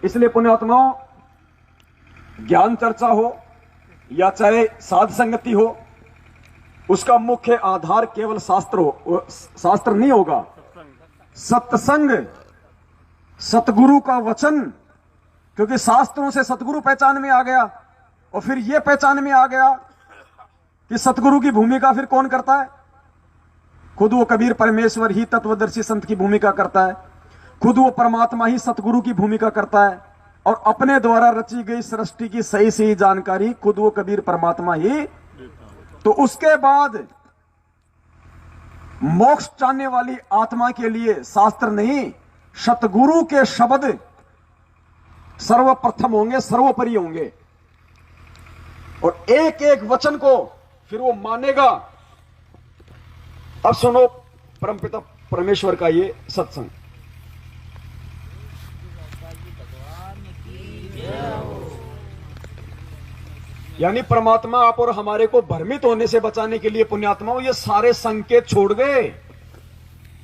इसलिए पुण्यात्माओं, ज्ञान चर्चा हो या चाहे साध संगति हो, उसका मुख्य आधार केवल शास्त्र हो, शास्त्र नहीं होगा, सत्संग, सतगुरु का वचन। क्योंकि शास्त्रों से सतगुरु पहचान में आ गया और फिर यह पहचान में आ गया कि सतगुरु की भूमिका फिर कौन करता है? खुद वो कबीर परमेश्वर ही तत्वदर्शी संत की भूमिका करता है, खुद वो परमात्मा ही सतगुरु की भूमिका करता है, और अपने द्वारा रची गई सृष्टि की सही सही जानकारी खुद वो कबीर परमात्मा ही। तो उसके बाद मोक्ष चाहने वाली आत्मा के लिए शास्त्र नहीं, सतगुरु के शब्द सर्वप्रथम होंगे, सर्वोपरि होंगे, और एक एक वचन को फिर वो मानेगा। अब सुनो परमपिता परमेश्वर का ये सत्संग। यानी परमात्मा आप और हमारे को भ्रमित होने से बचाने के लिए पुण्यात्माओं ये सारे संकेत छोड़ गए।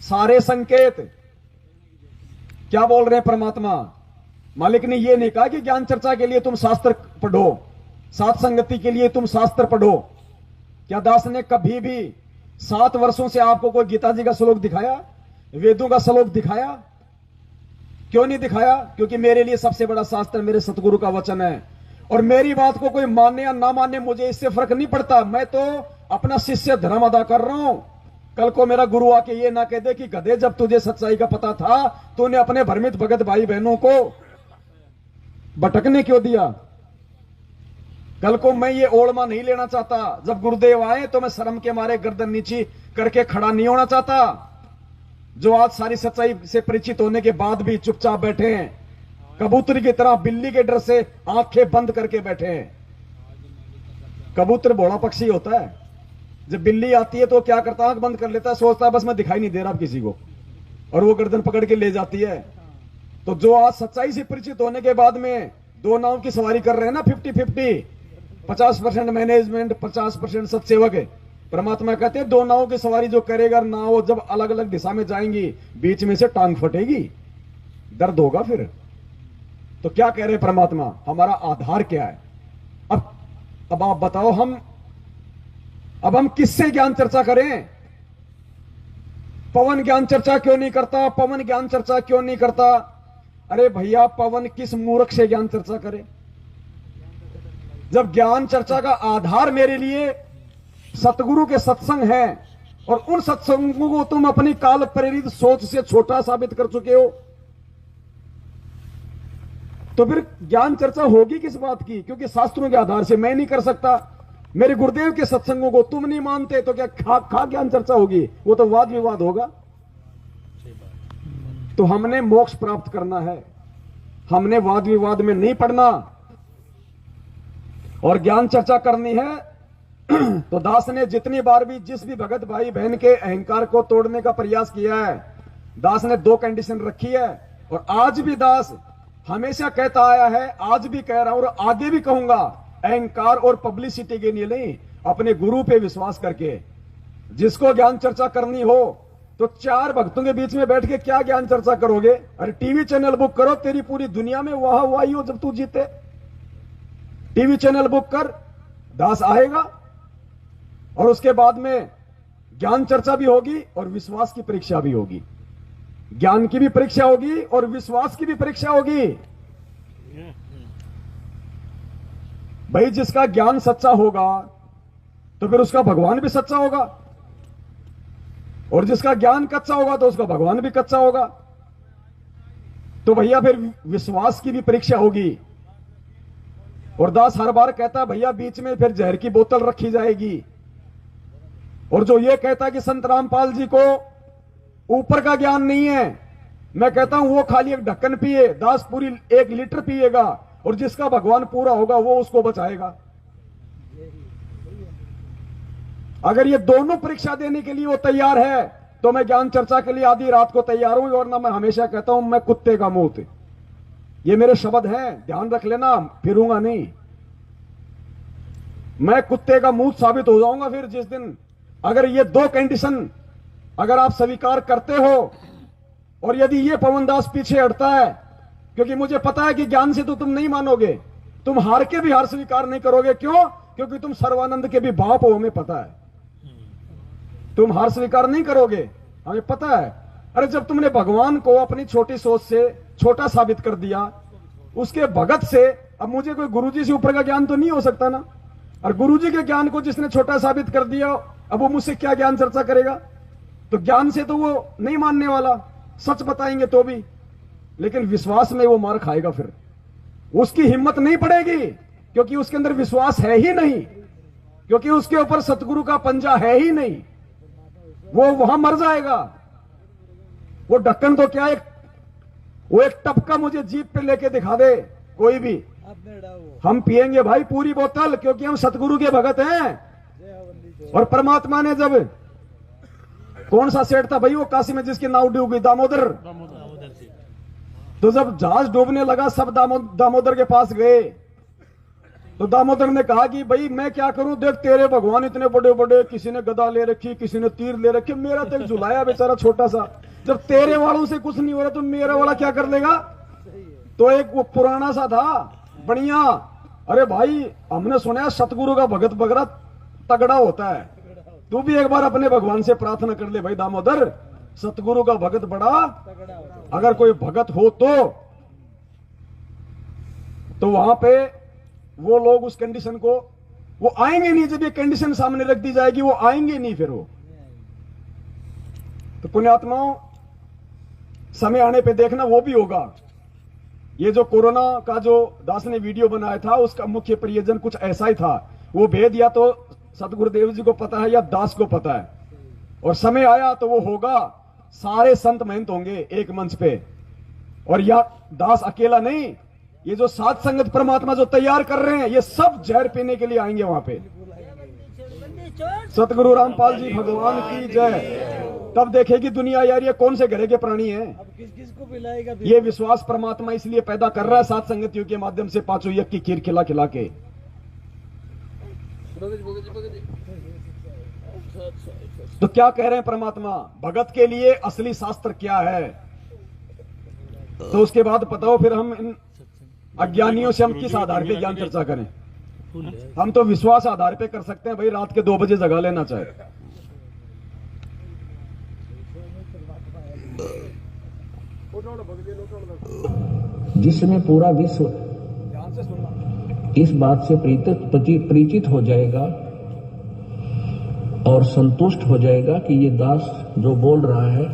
सारे संकेत क्या बोल रहे हैं परमात्मा? मालिक ने ये नहीं कहा कि ज्ञान चर्चा के लिए तुम शास्त्र पढ़ो, सात संगति के लिए तुम शास्त्र पढ़ो। क्या दास ने कभी भी 7 वर्षों से आपको कोई गीता जी का श्लोक दिखाया, वेदों का श्लोक दिखाया? क्यों नहीं दिखाया? क्योंकि मेरे लिए सबसे बड़ा शास्त्र मेरे सतगुरु का वचन है, और मेरी बात को कोई माने या ना माने मुझे इससे फर्क नहीं पड़ता। मैं तो अपना शिष्य धर्म अदा कर रहा हूं। कल को मेरा गुरु आके ये ना कह दे कि गधे, जब तुझे सच्चाई का पता था तूने अपने भ्रमित भगत भाई बहनों को भटकने क्यों दिया। कल को मैं ये ओढ़मा नहीं लेना चाहता। जब गुरुदेव आए तो मैं शर्म के मारे गर्दन नीची करके खड़ा नहीं होना चाहता। जो आज सारी सच्चाई से परिचित होने के बाद भी चुपचाप बैठे हैं, कबूतर की तरह बिल्ली के डर से आंखें बंद करके बैठे हैं। कबूतर भोला पक्षी होता है, जब बिल्ली आती है तो क्या करता है? आंख बंद कर लेता है, सोचता है बस मैं दिखाई नहीं दे रहा किसी को, और वो गर्दन पकड़ के ले जाती है। तो जो आज सच्चाई से परिचित होने के बाद में 2 नाव की सवारी कर रहे हैं ना, 50-50, 50% मैनेजमेंट, 50% सत्सेवक है। परमात्मा कहते हैं 2 नाव की सवारी जो करेगा, नाव जब अलग अलग दिशा में जाएंगी, बीच में से टांग फटेगी, दर्द होगा फिर। तो क्या कह रहे हैं परमात्मा? हमारा आधार क्या है? अब आप बताओ, अब हम किससे ज्ञान चर्चा करें? पवन ज्ञान चर्चा क्यों नहीं करता? पवन ज्ञान चर्चा क्यों नहीं करता? अरे भैया, पवन किस मूर्ख से ज्ञान चर्चा करे? जब ज्ञान चर्चा का आधार मेरे लिए सतगुरु के सत्संग है, और उन सत्संगों को तुम अपनी काल प्रेरित सोच से छोटा साबित कर चुके हो, तो फिर ज्ञान चर्चा होगी किस बात की? क्योंकि शास्त्रों के आधार से मैं नहीं कर सकता। मेरे गुरुदेव के सत्संगों को तुम नहीं मानते, तो क्या खा ज्ञान चर्चा होगी? वो तो वाद विवाद होगा। तो हमने मोक्ष प्राप्त करना है, हमने वाद विवाद में नहीं पड़ना, और ज्ञान चर्चा करनी है। तो दास ने जितनी बार भी जिस भी भगत भाई बहन के अहंकार को तोड़ने का प्रयास किया है, दास ने 2 कंडीशन रखी है। और आज भी दास हमेशा कहता आया है, आज भी कह रहा हूं और आगे भी कहूंगा, अहंकार और पब्लिसिटी के लिए नहीं, अपने गुरु पे विश्वास करके। जिसको ज्ञान चर्चा करनी हो तो 4 भक्तों के बीच में बैठ के क्या ज्ञान चर्चा करोगे? अरे टीवी चैनल बुक करो, तेरी पूरी दुनिया में वाह वाही हो जब तू जीते। टीवी चैनल बुक कर, दास आएगा, और उसके बाद में ज्ञान चर्चा भी होगी और विश्वास की परीक्षा भी होगी। ज्ञान की भी परीक्षा होगी और विश्वास की भी परीक्षा होगी। भाई, जिसका ज्ञान सच्चा होगा तो फिर उसका भगवान भी सच्चा होगा, और जिसका ज्ञान कच्चा होगा तो उसका भगवान भी कच्चा होगा। तो भैया फिर विश्वास की भी परीक्षा होगी। और दास हर बार कहता है भैया, बीच में फिर जहर की बोतल रखी जाएगी। और जो ये कहता है कि संत रामपाल जी को ऊपर का ज्ञान नहीं है, मैं कहता हूं वो खाली एक ढक्कन पिए, दास पूरी 1 लीटर पिएगा, और जिसका भगवान पूरा होगा वो उसको बचाएगा। अगर ये दोनों परीक्षा देने के लिए वो तैयार है, तो मैं ज्ञान चर्चा के लिए आधी रात को तैयार हूं। और ना, मैं हमेशा कहता हूं मैं कुत्ते का मुंह, ये मेरे शब्द हैं, ध्यान रख लेना, फिरूंगा नहीं। मैं कुत्ते का मुंह साबित हो जाऊंगा फिर जिस दिन, अगर ये 2 कंडीशन अगर आप स्वीकार करते हो, और यदि ये पवनदास पीछे हटता है क्योंकि मुझे पता है कि ज्ञान से तो तुम नहीं मानोगे, तुम हार के भी हार स्वीकार नहीं करोगे। क्यों? क्योंकि तुम सर्वानंद के भी बाप हो, हमें पता है। तुम हार स्वीकार नहीं करोगे, हमें पता है। अरे जब तुमने भगवान को अपनी छोटी सोच से छोटा साबित कर दिया, उसके भगत से, अब मुझे कोई गुरुजी से ऊपर का ज्ञान तो नहीं हो सकता ना। और गुरुजी के ज्ञान को जिसने छोटा साबित कर दिया, अब वो मुझसे क्या ज्ञान चर्चा करेगा? तो ज्ञान से तो वो नहीं मानने वाला, सच बताएंगे तो भी, लेकिन विश्वास में वो मार खाएगा। फिर उसकी हिम्मत नहीं पड़ेगी, क्योंकि उसके अंदर विश्वास है ही नहीं, क्योंकि उसके ऊपर सतगुरु का पंजा है ही नहीं। वो वहां मर जाएगा। वो ढक्कन तो क्या, वो एक टपका मुझे जीप पे लेके दिखा दे कोई भी, हम पिएंगे भाई पूरी बोतल, क्योंकि हम सतगुरु के भगत हैं। और परमात्मा ने जब, कौन सा सेठ था भाई वो काशी में जिसकी नाव डूब गई, दामोदर। तो जब जहाज डूबने लगा, सब दामोदर के पास गए। तो दामोदर ने कहा कि भाई मैं क्या करूं, देख तेरे भगवान इतने बड़े बड़े, किसी ने गदा ले रखी, किसी ने तीर ले रखी, मेरा तो एक झुलाया बेचारा छोटा सा। जब तेरे वालों से कुछ नहीं हो रहा तो मेरा वाला क्या कर लेगा? तो एक वो पुराना सा था बढ़िया, अरे भाई हमने सुना सतगुरु का भगत बगरा तगड़ा होता है, तू भी एक बार अपने भगवान से प्रार्थना कर ले भाई दामोदर, सतगुरु का भगत बड़ा, अगर कोई भगत हो तो वहां पे वो लोग उस कंडीशन को, वो आएंगे नहीं। जब ये कंडीशन सामने रख दी जाएगी, वो आएंगे नहीं फिर वो। तो पुण्यात्माओं, समय आने पे देखना वो भी होगा। ये जो कोरोना का जो दास ने वीडियो बनाया था, उसका मुख्य प्रयोजन कुछ ऐसा ही था। वो भेद या तो सतगुरुदेव जी को पता है या दास को पता है, और समय आया तो वो होगा। सारे संत महंत होंगे एक मंच पे, और या दास अकेला नहीं, ये जो सात संगत परमात्मा जो तैयार कर रहे हैं, ये सब जहर पीने के लिए आएंगे वहां पे। सतगुरु रामपाल जी भगवान की जय। तब देखेगी दुनिया यार ये कौन से घरे के प्राणी हैं, किसको पिलाएगा? ये विश्वास परमात्मा इसलिए पैदा कर रहा है सात संगतियों के माध्यम से, पांचों यज्ञ की खीर खिला खिला के। तो क्या कह रहे हैं परमात्मा, भगत के लिए असली शास्त्र क्या है? तो उसके बाद बताओ फिर हम इन अज्ञानियों से हम किस आधार पे ज्ञान चर्चा करें? हम तो विश्वास आधार पे कर सकते हैं भाई, रात के 2 बजे जगा लेना चाहे। जिसमें पूरा विश्व इस बात से परिचित हो जाएगा और संतुष्ट हो जाएगा कि ये दास जो बोल रहा है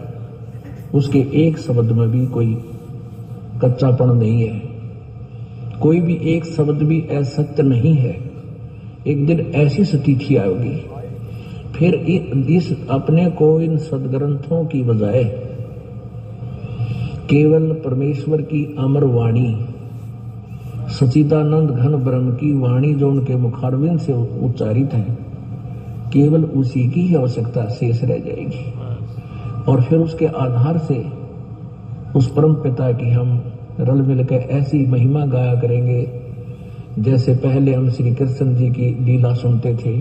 उसके एक शब्द में भी कोई कच्चापन नहीं है, कोई भी एक शब्द भी असत्य नहीं है। एक दिन ऐसी स्थिति आएगी, फिर इस अपने को इन सदग्रंथों की बजाय केवल परमेश्वर की अमर वाणी, सच्चिदानंद घन ब्रह्म की वाणी जो उनके मुखारविंद से उच्चारित है, केवल उसी की ही आवश्यकता शेष रह जाएगी। और फिर उसके आधार से उस परम पिता की हम रल मिलकर ऐसी महिमा गाया करेंगे जैसे पहले हम श्री कृष्ण जी की लीला सुनते थे।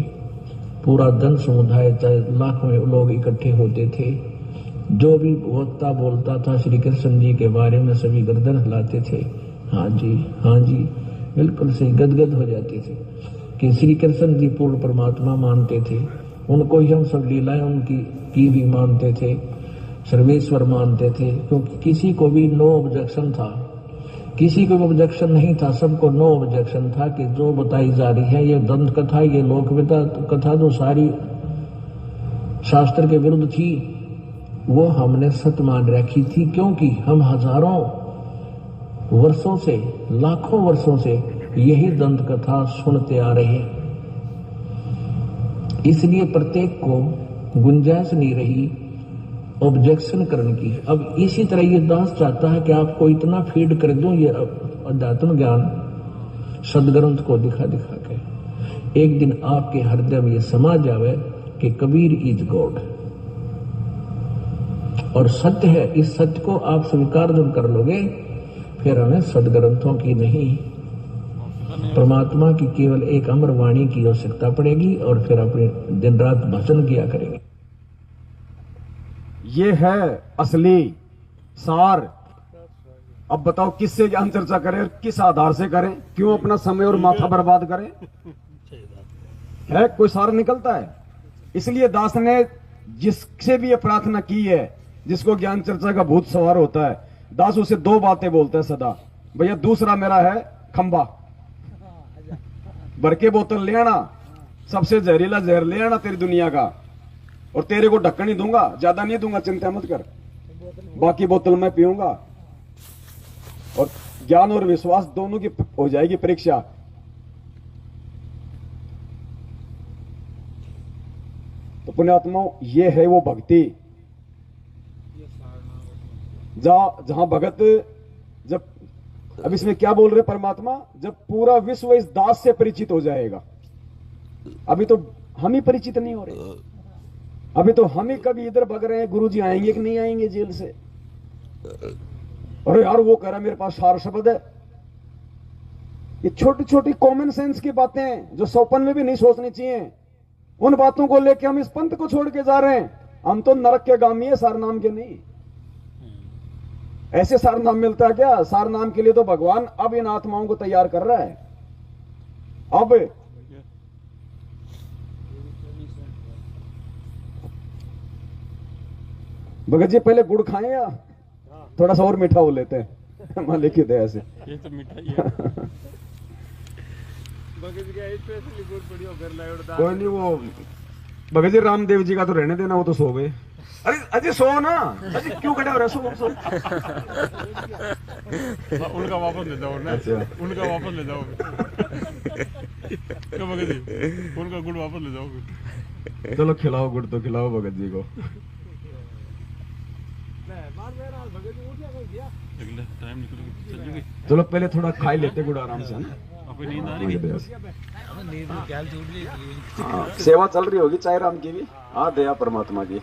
पूरा धन समुदाय, चाहे लाखों लोग इकट्ठे होते थे, जो भी वक्ता बोलता था श्री कृष्ण जी के बारे में सभी गर्दन हिलाते थे, हाँ जी हाँ जी, बिल्कुल सही, गदगद हो जाते थे कि श्री कृष्ण जी पूर्ण परमात्मा मानते थे। उनको ही हम सब लीलाएं उनकी की भी मानते थे, सर्वेश्वर मानते थे, क्योंकि किसी को भी नो ऑब्जेक्शन था, किसी को ऑब्जेक्शन नहीं था, सबको नो ऑब्जेक्शन था कि जो बताई जा रही है ये दंत कथा, ये लोक कथा जो सारी शास्त्र के विरुद्ध थी, वो हमने सत्य मान रखी थी। क्योंकि हम हजारों वर्षों से, लाखों वर्षों से यही दंत कथा सुनते आ रहे हैं, इसलिए प्रत्येक को गुंजाइश नहीं रही ऑब्जेक्शन करने की। अब इसी तरह ये दास चाहता है कि आपको इतना फीड कर दूं ये अध्यात्म ज्ञान सदग्रंथ को दिखा दिखा के, एक दिन आपके हृदय में ये समा जावे कि कबीर इज गॉड और सत्य है। इस सत्य को आप स्वीकार जब कर लोगे, फिर हमें सदग्रंथों की नहीं, परमात्मा की केवल एक अमर वाणी की आवश्यकता पड़ेगी, और फिर अपने दिन रात भजन किया करेंगे। ये है असली सार अब बताओ किससे ज्ञान चर्चा करें और किस आधार से करें? क्यों अपना समय और माथा बर्बाद करें? है कोई सार निकलता है? इसलिए दास ने जिससे भी ये प्रार्थना की है, जिसको ज्ञान चर्चा का भूत सवार होता है, दास उसे दो बातें बोलता है सदा, भैया दूसरा मेरा है खंबा, भर के बोतल ले आना, सबसे जहरीला जहर ले आना तेरी दुनिया का, और तेरे को ढक्कन ही दूंगा, ज्यादा नहीं दूंगा, चिंता मत कर, बाकी बोतल मैं पीऊंगा। और ज्ञान और विश्वास दोनों की हो जाएगी परीक्षा। तो पुण्यात्माओं, ये है वो भक्ति जहां भगत, जब अब इसमें क्या बोल रहे परमात्मा, जब पूरा विश्व इस दास से परिचित हो जाएगा। अभी तो हम ही परिचित नहीं हो रहे, अभी तो हम ही कभी इधर भग रहे हैं, गुरुजी आएंगे कि नहीं आएंगे जेल से। अरे यार वो कह रहा मेरे पास सार शब्द है। ये छोटी छोटी कॉमन सेंस की बातें हैं जो सौपन में भी नहीं सोचनी चाहिए, उन बातों को लेके हम इस पंथ को छोड़ के जा रहे हैं। हम तो नरक के गामी है, सार नाम के नहीं। ऐसे सार नाम मिलता है क्या? सार नाम के लिए तो भगवान अब इन आत्माओं को तैयार कर रहा है। अब भगत जी पहले गुड़ खाएं या थोड़ा सा और मीठा हो लेते हैं? मालिक की दया से ये तो मीठा ही है। कोई नहीं, वो भगत जी रामदेव जी का तो रहने देना, वो तो सो गए। अरे अजय सो ना, अजय क्यों खड़े हो रहे? सो उनका वापस ले जाओ ना। अच्छा। उनका वापस ले जाओ। क्या भगत जी, उनका गुड़ वापस ले जाओ। चलो खिलाओ गुड़ तो खिलाओ भगत जी को। अगला टाइम निकल गया। चलो पहले थोड़ा खाई लेते गुड़ आराम से, है ना? आपको नींद आ रही है? हाँ, सेवा चल रही होगी चाहे राम की भी। हाँ दया परमात्मा की।